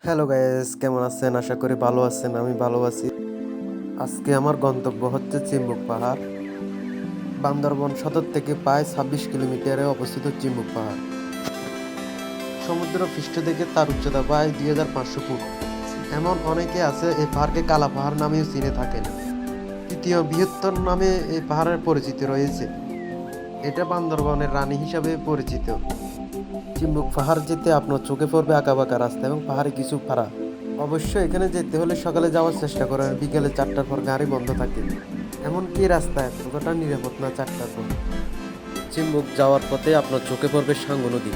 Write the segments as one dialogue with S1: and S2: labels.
S1: Hello guys, কেমন আছেন? আশা করি ভালো আছেন। আমি ভালো আছি। আজকে আমার গন্তব্য হচ্ছে চিম্বুক পাহাড়। বান্দরবন সদর থেকে প্রায় 26 কিলোমিটারে অবস্থিত চিম্বুক পাহাড়। সমুদ্র পৃষ্ঠ থেকে তার উচ্চতা প্রায় 2500 ফুট। এমন অনেকে আছে এই পাহাড়কে কালা পাহাড় নামেও চিনে থাকেন। তৃতীয় বৃহত্তর নামে এই পাহাড়ের পরিচিতি রয়েছে। এটা বান্দরবনের রানী হিসাবে পরিচিত। চিম্বুক পাহাড় যেতে আপনার চোখে পড়বে আঁকাবাঁকা রাস্তা এবং পাহাড়ে কিছু পাড়া। অবশ্যই এখানে যেতে হলে সকালে যাওয়ার চেষ্টা করেন, বিকেলে 4টার পর গাড়ি বন্ধ থাকে। এমনকি রাস্তায় এতটা নিরাপদ না 4টার পর। চিম্বুক যাওয়ার পথে আপনার চোখে পড়বে সাঙ্গু নদী।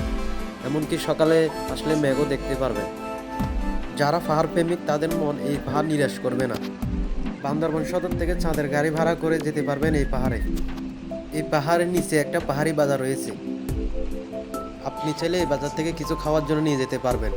S1: এমনকি সকালে আসলে মেঘও দেখতে পারবেন। যারা পাহাড় প্রেমিক তাদের মন এই পাহাড় নিরাশ করবে না। বান্দরবন সদর থেকে চাঁদের গাড়ি ভাড়া করে যেতে পারবেন এই পাহাড়ে। এই পাহাড়ের নিচে একটা পাহাড়ি বাজার রয়েছে। আপনি চাইলে এই বাজার থেকে কিছু খাওয়ার জন্য নিয়ে যেতে পারবেন।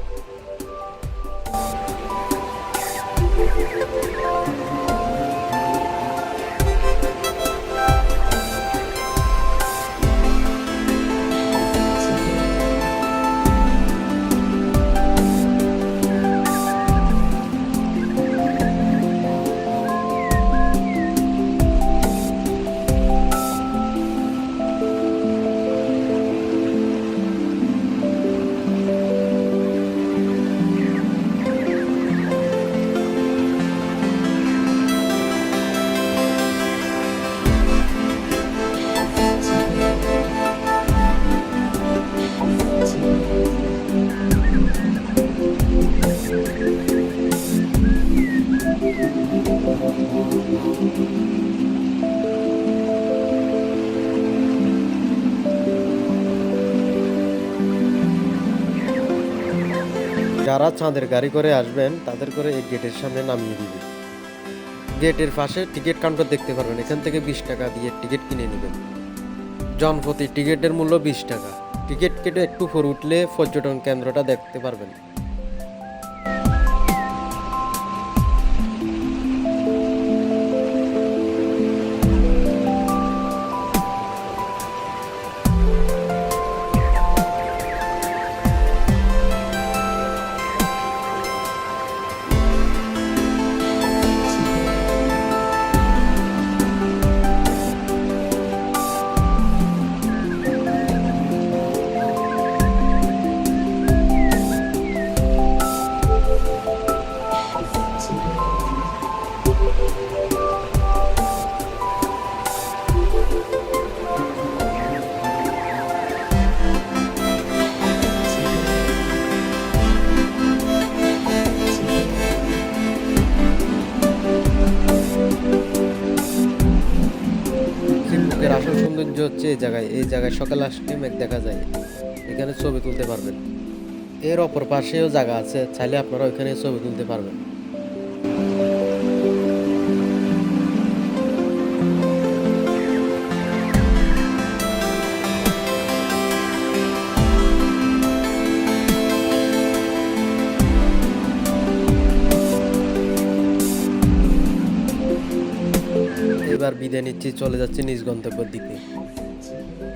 S1: যারা চাঁদের গাড়ি করে আসবেন তাদের করে এই গেটের সামনে নামিয়ে দিবে। গেটের পাশে টিকিট কাউন্টার দেখতে পারবেন। এখান থেকে 20 টাকা দিয়ে টিকিট কিনে নেবেন। জনপ্রতি টিকিটের মূল্য 20 টাকা। টিকিট কেটে একটু উপরে উঠলে পর্যটন কেন্দ্রটা দেখতে পারবেন। চিম্বুকের আসল সৌন্দর্য হচ্ছে এই জায়গায় সকালে আসলে মেঘ দেখা যায়। এখানে ছবি তুলতে পারবেন। এর অপর পাশেও জায়গা আছে, চাইলে আপনারা ওইখানে ছবি তুলতে পারবেন। এবার বিদায় নিচ্ছি, চলে যাচ্ছে নিজ গন্তব্যের দিকে।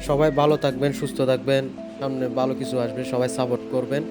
S1: সবাই ভালো থাকবেন, সুস্থ থাকবেন। সামনে ভালো কিছু আসবে, সবাই সাপোর্ট করবেন।